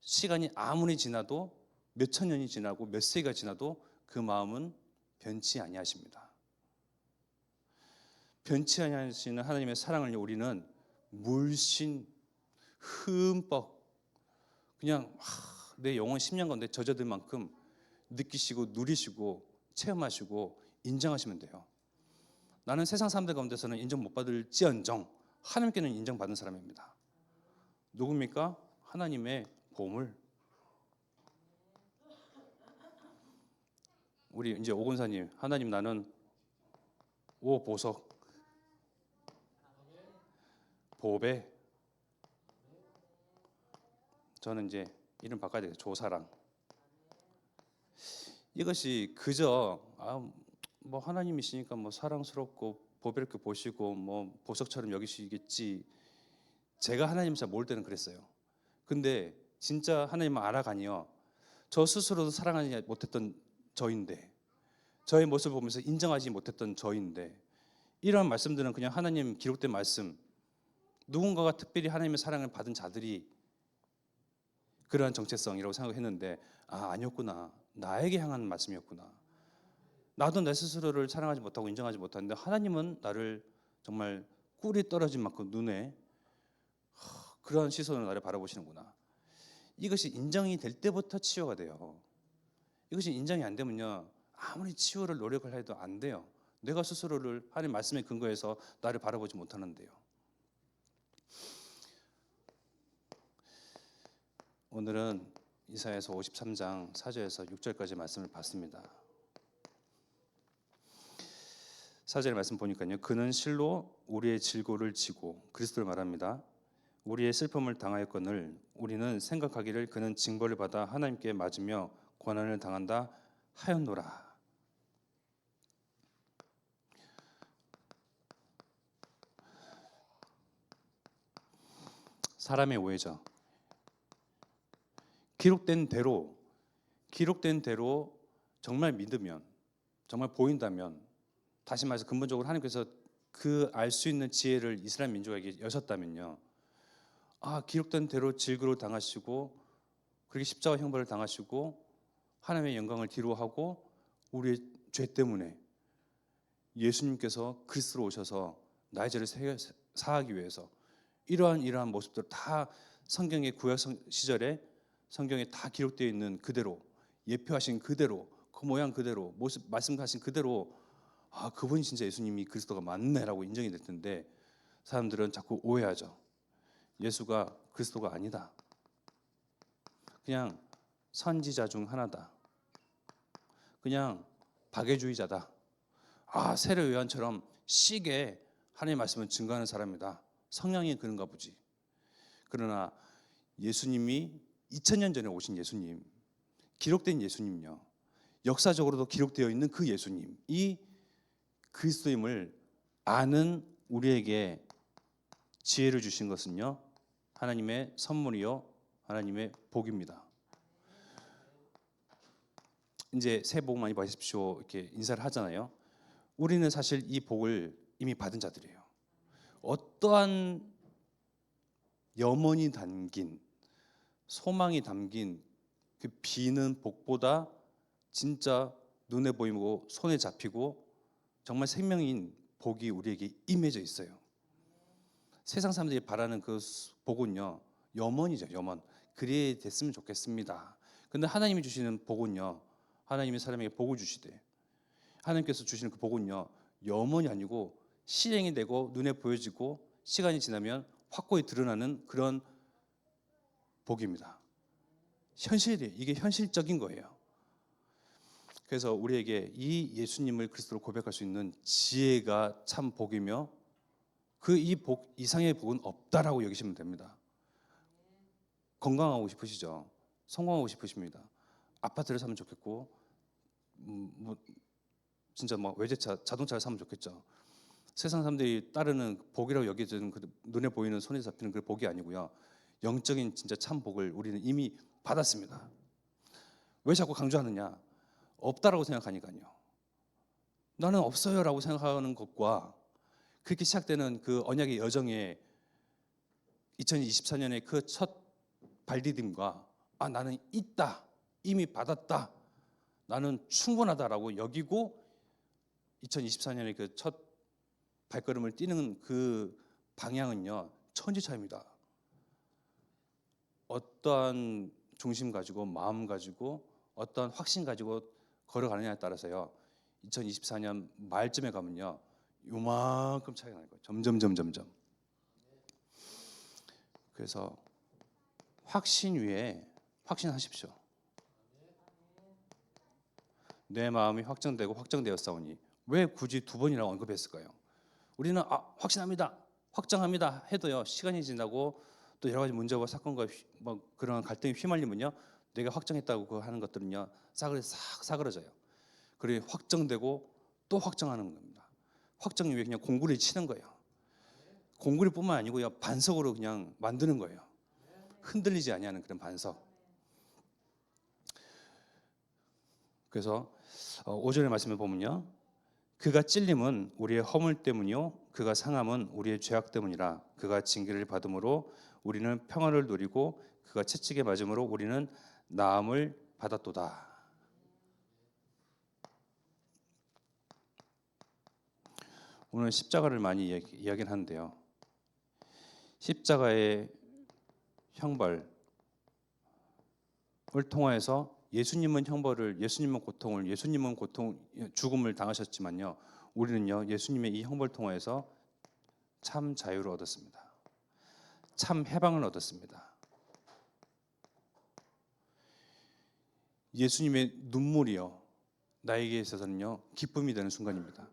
시간이 아무리 지나도 몇 천 년이 지나고 몇 세기가 지나도 그 마음은 변치 아니하십니다. 변치 아니하시는 하나님의 사랑을 우리는 물씬 흠뻑 그냥 내 영혼 10년 가운데 젖어들 만큼 느끼시고 누리시고 체험하시고 인정하시면 돼요. 나는 세상 사람들 가운데서는 인정 못 받을지언정 하나님께는 인정받은 사람입니다. 누굽니까? 하나님의 보물. 우리 이제 오건사님, 하나님 나는 오보석, 보배, 저는 이제 이름 바꿔야 되겠죠. 조사랑. 이것이 그저 뭐 하나님이시니까 뭐 사랑스럽고 보배롭게 보시고 뭐 보석처럼 여기시겠지. 제가 하나님 잘 모를 때는 그랬어요. 근데 진짜 하나님을 알아가니요, 저 스스로도 사랑하지 못했던 저인데, 저의 모습을 보면서 인정하지 못했던 저인데, 이런 말씀들은 그냥 하나님 기록된 말씀, 누군가가 특별히 하나님의 사랑을 받은 자들이 그러한 정체성이라고 생각했는데, 아니었구나. 나에게 향한 말씀이었구나. 나도 내 스스로를 사랑하지 못하고 인정하지 못하는데 하나님은 나를 정말 꿀이 떨어진 만큼 눈에 그러한 시선으로 나를 바라보시는구나. 이것이 인정이 될 때부터 치유가 돼요. 이것이 인정이 안 되면요, 아무리 치유를 노력을 해도 안 돼요. 내가 스스로를 하나님 말씀에 근거해서 나를 바라보지 못하는데요. 오늘은 이사야서 53장 4절에서 6절까지 말씀을 봤습니다. 4절 말씀 보니까요, 그는 실로 우리의 질고를 지고, 그리스도를 말합니다. 우리의 슬픔을 당하였거늘 우리는 생각하기를 그는 징벌을 받아 하나님께 맞으며 고난을 당한다 하였노라. 사람의 오해죠. 기록된 대로 정말 믿으면, 정말 보인다면, 다시 말해서 근본적으로 하나님께서 그 알 수 있는 지혜를 이스라엘 민족에게 여셨다면요, 기록된 대로 질그로 당하시고 그렇게 십자가 형벌을 당하시고 하나님의 영광을 뒤로하고 우리의 죄 때문에 예수님께서 그리스도로 오셔서 나의 죄를 사하기 위해서 이러한 모습들 다 성경의 구약 시절에 성경에 다 기록되어 있는 그대로, 예표하신 그대로, 그 모양 그대로, 모습 말씀하신 그대로, 그분이 진짜 예수님이 그리스도가 맞네라고 인정이 될 텐데, 사람들은 자꾸 오해하죠. 예수가 그리스도가 아니다. 그냥 선지자 중 하나다. 그냥 박애주의자다. 세례 요한처럼 시게 하나님의 말씀을 증거하는 사람이다. 성령이 그런가 보지. 그러나 예수님이 2000년 전에 오신 예수님, 기록된 예수님요, 역사적으로도 기록되어 있는 그 예수님이 그리스도임을 아는 우리에게 지혜를 주신 것은요, 하나님의 선물이요, 하나님의 복입니다. 이제 새해 복 많이 받으십시오 이렇게 인사를 하잖아요. 우리는 사실 이 복을 이미 받은 자들이에요. 어떠한 염원이 담긴, 소망이 담긴 그 비는 복보다 진짜 눈에 보이고 손에 잡히고 정말 생명인 복이 우리에게 임해져 있어요. 세상 사람들이 바라는 그 복은요, 염원이죠. 염원. 그리 됐으면 좋겠습니다. 근데 하나님이 주시는 복은요, 하나님이 사람에게 복을 주시되, 하나님께서 주시는 그 복은요, 염원이 아니고 실행이 되고 눈에 보여지고 시간이 지나면 확고히 드러나는 그런 복입니다. 현실이에요. 이게 현실적인 거예요. 그래서 우리에게 이 예수님을 그리스도로 고백할 수 있는 지혜가 참 복이며, 그 이 복 이상의 복은 없다라고 여기시면 됩니다. 건강하고 싶으시죠? 성공하고 싶으십니다. 아파트를 사면 좋겠고, 진짜 외제차, 자동차를 사면 좋겠죠. 세상 사람들이 따르는 복이라고 여겨지는 그 눈에 보이는 손에 잡히는 그 복이 아니고요, 영적인 진짜 참 복을 우리는 이미 받았습니다. 왜 자꾸 강조하느냐? 없다라고 생각하니까요. 나는 없어요라고 생각하는 것과 그렇게 시작되는 그 언약의 여정에 2024년의 그 첫 발디딤과 나는 있다, 이미 받았다, 나는 충분하다라고 여기고 2024년의 그 첫 발걸음을 뛰는 그 방향은요, 천지차이입니다. 어떠한 중심 가지고, 마음 가지고, 어떠한 확신 가지고 걸어가느냐에 따라서요, 2024년 말쯤에 가면요, 요만큼 차이가 날 거예요. 점점. 그래서 확신 위에 확신하십시오. 내 마음이 확정되고 확정되었사오니, 왜 굳이 두 번이나 언급했을까요? 우리는 확신합니다, 확정합니다 해도요, 시간이 지나고 또 여러 가지 문제와 사건과 그런 갈등에 휘말리면요, 내가 확정했다고 하는 것들은요, 싹 사그러져요. 그리고 확정되고 또 확정하는 겁니다. 확정 위에 그냥 공구리 치는 거예요. 공구리뿐만 아니고요, 반석으로 그냥 만드는 거예요. 흔들리지 아니하는 그런 반석. 그래서 5절의 말씀을 보면요, 그가 찔림은 우리의 허물 때문이요, 그가 상함은 우리의 죄악 때문이라. 그가 징계를 받음으로 우리는 평안을 누리고 그가 채찍에 맞음으로 우리는 나음을 받았도다. 오늘 십자가를 많이 이야기를 하는데요, 십자가의 형벌을 통하여서 예수님은 형벌을, 예수님은 고통을, 예수님은 죽음을 당하셨지만요, 우리는요, 예수님의 이 형벌을 통하여서 참 자유를 얻었습니다. 참 해방을 얻었습니다. 예수님의 눈물이요, 나에게 있어서는요, 기쁨이 되는 순간입니다.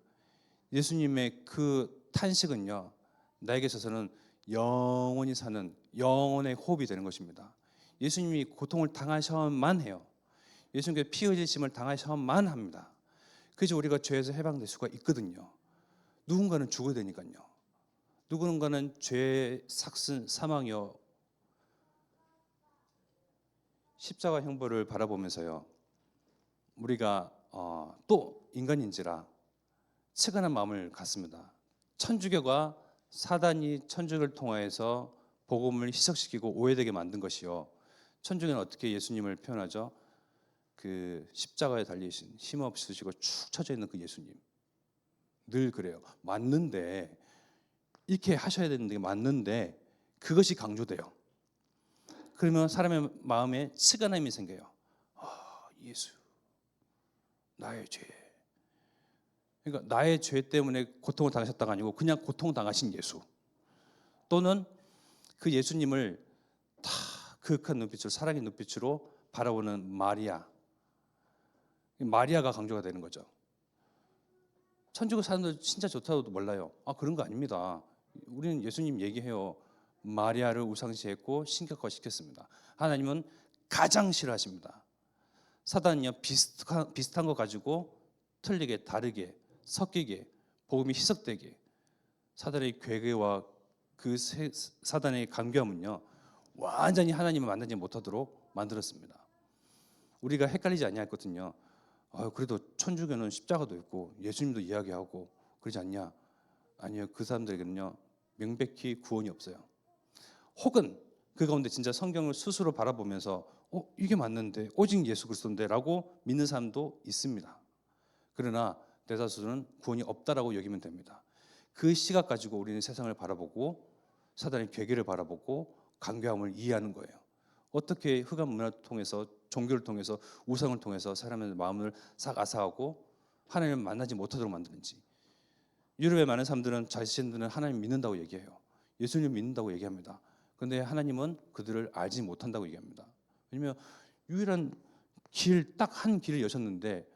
예수님의 그 탄식은요, 나에게 있어서는 영원히 사는 영혼의 호흡이 되는 것입니다. 예수님이 고통을 당하셔야만 해요. 예수님께 피 흘리심을 당하셔야만 합니다. 그래서 우리가 죄에서 해방될 수가 있거든요. 누군가는 죽어야 되니까요. 누군가는 죄의 삭슨 사망이요, 십자가 형벌을 바라보면서요, 우리가 또 인간인지라 측은한 마음을 갖습니다. 천주교가 사단이 천주교를 통하여서 복음을 희석시키고 오해되게 만든 것이요, 천주교는 어떻게 예수님을 표현하죠? 그 십자가에 달리신 힘없으시고 축 처져 있는 그 예수님, 늘 그래요. 맞는데, 이렇게 하셔야 되는 게 맞는데 그것이 강조돼요. 그러면 사람의 마음에 측은함이 생겨요. 예수, 나의 죄. 그러니까 나의 죄 때문에 고통을 당하셨다가 아니고 그냥 고통 당하신 예수. 또는 그 예수님을 다 그윽한 눈빛으로, 사랑의 눈빛으로 바라보는 마리아. 마리아가 강조가 되는 거죠. 천주교 사람들 진짜 좋다고도 몰라요. 그런 거 아닙니다. 우리는 예수님 얘기해요. 마리아를 우상시했고 신격화시켰습니다. 하나님은 가장 싫어하십니다. 사단은요, 비슷한 거 가지고 틀리게, 다르게, 섞이게, 복음이 희석되게, 사단의 괴계와 그 사단의 강교함은요, 완전히 하나님을 만나지 못하도록 만들었습니다. 우리가 헷갈리지 아니했거든요. 그래도 천주교는 십자가도 있고 예수님도 이야기하고 그러지 않냐? 아니요, 그 사람들에게는요, 명백히 구원이 없어요. 혹은 그 가운데 진짜 성경을 스스로 바라보면서 이게 맞는데, 오직 예수 그리스도인데 라고 믿는 사람도 있습니다. 그러나 대다수는 구원이 없다라고 여기면 됩니다. 그 시각 가지고 우리는 세상을 바라보고 사단의 괴계를 바라보고 간교함을 이해하는 거예요. 어떻게 흑암 문화를 통해서, 종교를 통해서, 우상을 통해서 사람의 마음을 싹 앗아가고 하나님을 만나지 못하도록 만드는지. 유럽의 많은 사람들은 자신들은 하나님 믿는다고 얘기해요. 예수님 믿는다고 얘기합니다. 그런데 하나님은 그들을 알지 못한다고 얘기합니다. 왜냐하면 유일한 길, 딱 한 길을 여셨는데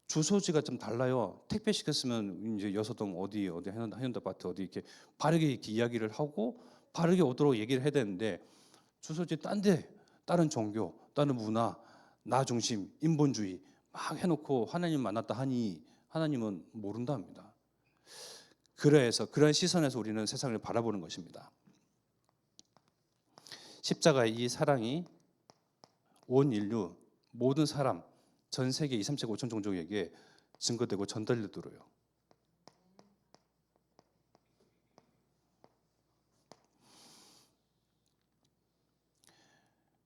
주소지가 좀 달라요. 택배 시켰으면 이제 여서동 어디 해운대아파트 어디 이렇게 바르게 이렇게 이야기를 하고 바르게 오도록 얘기를 해야 되는데, 주소지 딴 데, 다른 종교, 다른 문화, 나 중심, 인본주의 막 해놓고 하나님 만났다 하니 하나님은 모른다 합니다. 그래서 그런 시선에서 우리는 세상을 바라보는 것입니다. 십자가의 이 사랑이 온 인류, 모든 사람, 전 세계 2, 3억 5천 종족에게 증거되고 전달되도록요.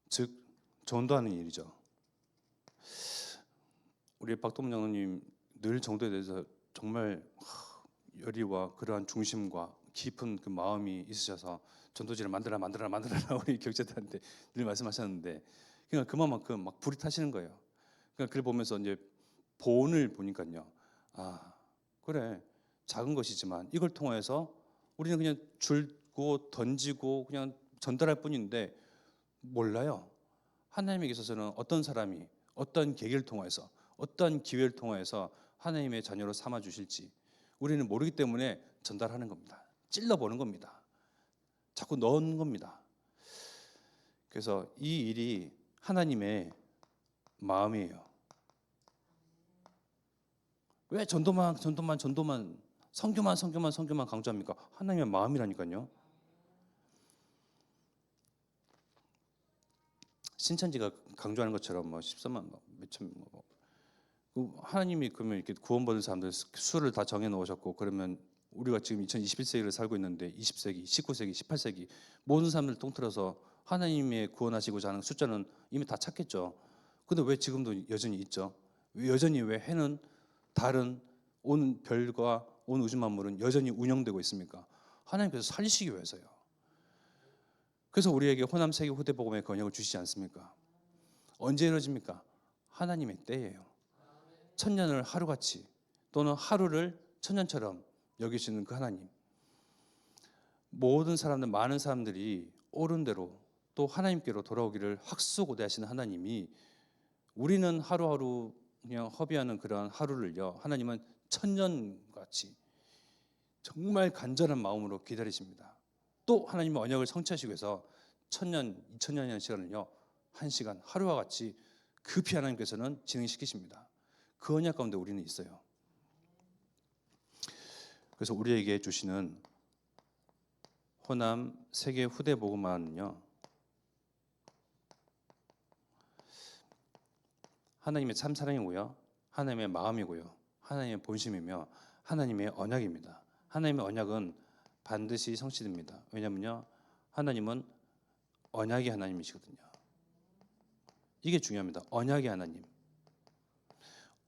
즉 전도하는 일이죠. 우리 박동문 장로님 늘 정도에 대해서 정말 열의와 그러한 중심과 깊은 그 마음이 있으셔서 전도지를 만들어라 우리 교육자들한테 늘 말씀하셨는데, 그러니까 그만큼 막 불이 타시는 거예요. 그러니까 그걸 보면서 이제 본을 보니까요, 그래, 작은 것이지만 이걸 통해서 우리는 그냥 줄고 던지고 그냥 전달할 뿐인데 몰라요. 하나님에게 있어서는 어떤 사람이 어떤 계기를 통해서 어떤 기회를 통해서 하나님의 자녀로 삼아 주실지 우리는 모르기 때문에 전달하는 겁니다. 찔러보는 겁니다. 자꾸 넣는 겁니다. 그래서 이 일이 하나님의 마음이에요. 왜 전도만 성교만 강조합니까? 하나님의 마음이라니까요. 신천지가 강조하는 것처럼 13만 몇천 하나님이 그러면 이렇게 구원받은 사람들 수를 다 정해 놓으셨고, 그러면 우리가 지금 2021세기를 살고 있는데 20세기, 19세기, 18세기 모든 사람들 통틀어서 하나님의 구원하시고자 하는 숫자는 이미 다 찾겠죠. 근데 왜 지금도 여전히 있죠? 왜 해는 달은 온 별과 온 우주 만물은 여전히 운영되고 있습니까? 하나님께서 살리시기 위해서요. 그래서 우리에게 호남 세계 후대 복음의 권역을 주시지 않습니까? 언제 이루어집니까? 하나님의 때예요. 천년을 하루같이, 또는 하루를 천년처럼 여기시는 그 하나님. 모든 사람들, 많은 사람들이 옳은 대로 또 하나님께로 돌아오기를 학수고대하시는 하나님이, 우리는 하루하루 그냥 허비하는 그런 하루를요, 하나님은 천년같이 정말 간절한 마음으로 기다리십니다. 또 하나님의 언약을 성취하시기 위해서 1000년, 2000년이라는 시간을요, 한 시간, 하루와 같이 급히 하나님께서는 진행시키십니다. 그 언약 가운데 우리는 있어요. 그래서 우리에게 주시는 호남 세계 후대 복음화는요, 하나님의 참 사랑이고요, 하나님의 마음이고요, 하나님의 본심이며 하나님의 언약입니다. 하나님의 언약은 반드시 성취됩니다. 왜냐면요, 하나님은 언약의 하나님이시거든요. 이게 중요합니다. 언약의 하나님,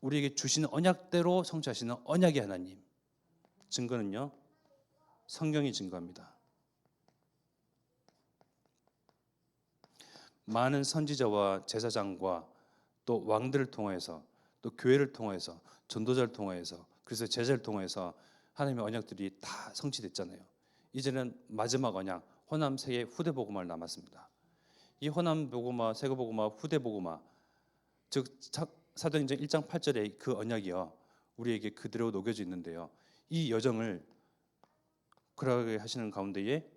우리에게 주시는 언약대로 성취하시는 언약의 하나님. 증거는요, 성경이 증거합니다. 많은 선지자와 제사장과 또 왕들을 통해서, 또 교회를 통해서, 전도자를 통해서, 그래서 제자를 통해서 하나님의 언약들이 다 성취됐잖아요. 이제는 마지막 언약, 호남 세계 후대 복음화를 남았습니다. 이 호남 복음화, 세계 복음화, 후대 복음화, 즉 사도행전 1장 8절의 그 언약이요, 우리에게 그대로 녹여져 있는데요. 이 여정을 그러하게 하시는 가운데에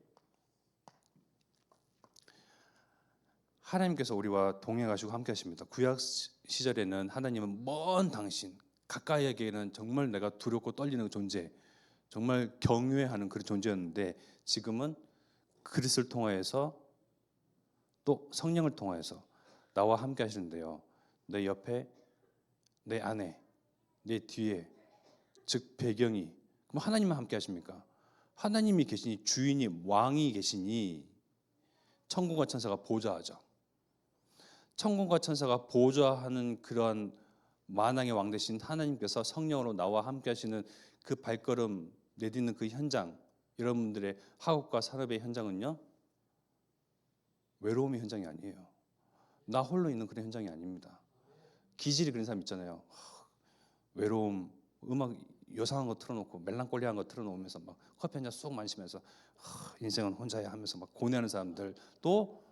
하나님께서 우리와 동행하시고 함께 하십니다. 구약 시절에는 하나님은 먼 당신, 가까이에게는 정말 내가 두렵고 떨리는 존재, 정말 경외하는 그런 존재였는데, 지금은 그리스도를 통하여서 또 성령을 통하여서 나와 함께 하시는데요. 내 옆에, 내 안에, 내 뒤에, 즉 배경이, 그럼 하나님만 함께 하십니까? 하나님이 계시니, 주인이, 왕이 계시니 천군과 천사가 보좌하죠. 천군과 천사가 보좌하는 그러한 만왕의 왕 되신 하나님께서 성령으로 나와 함께 하시는 그 발걸음 내딛는 그 현장, 여러분들의 학업과 산업의 현장은요, 외로움의 현장이 아니에요. 나 홀로 있는 그런 현장이 아닙니다. 기질이 그런 사람 있잖아요. 외로움, 음악 요상한 거 틀어놓고 멜랑콜리한 거 틀어놓으면서 막 커피 한 잔 쏙 마시면서 인생은 혼자야 하면서 막 고뇌하는 사람들, 또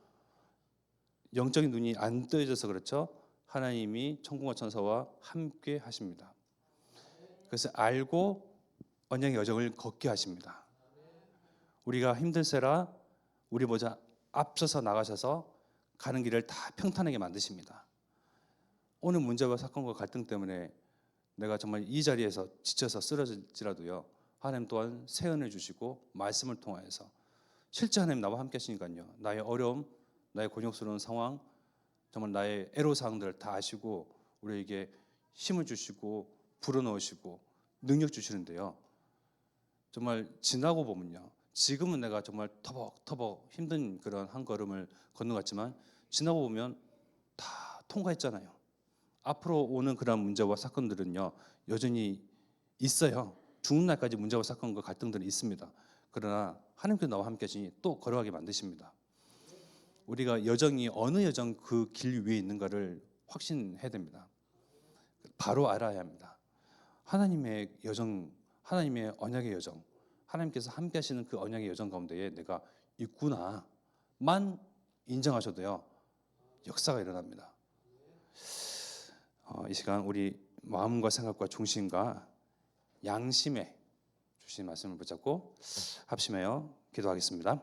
영적인 눈이 안 떠져서 그렇죠. 하나님이 천군과 천사와 함께 하십니다. 그래서 알고 언약의 여정을 걷게 하십니다. 우리가 힘들세라 우리보다 앞서서 나가셔서 가는 길을 다 평탄하게 만드십니다. 오늘 문제와 사건과 갈등 때문에 내가 정말 이 자리에서 지쳐서 쓰러질지라도요, 하나님 또한 새 은을 주시고 말씀을 통하여서 실제 하나님 나와 함께 하시니까요, 나의 어려움, 나의 곤욕스러운 상황, 정말 나의 애로사항들을 다 아시고 우리에게 힘을 주시고 불어넣으시고 능력 주시는데요, 정말 지나고 보면요, 지금은 내가 정말 터벅터벅 힘든 그런 한 걸음을 걷는 것 같지만 지나고 보면 다 통과했잖아요. 앞으로 오는 그런 문제와 사건들은요, 여전히 있어요. 죽는 날까지 문제와 사건과 갈등들은 있습니다. 그러나 하나님께서 나와 함께 하시니 또 걸어가게 만드십니다. 우리가 여정이 어느 여정 그 길 위에 있는가를 확신해야 됩니다. 바로 알아야 합니다. 하나님의 여정, 하나님의 언약의 여정, 하나님께서 함께 하시는 그 언약의 여정 가운데에 내가 있구나만 인정하셔도요, 역사가 일어납니다. 이 시간 우리 마음과 생각과 중심과 양심에 주신 말씀을 붙잡고 합심하여 기도하겠습니다.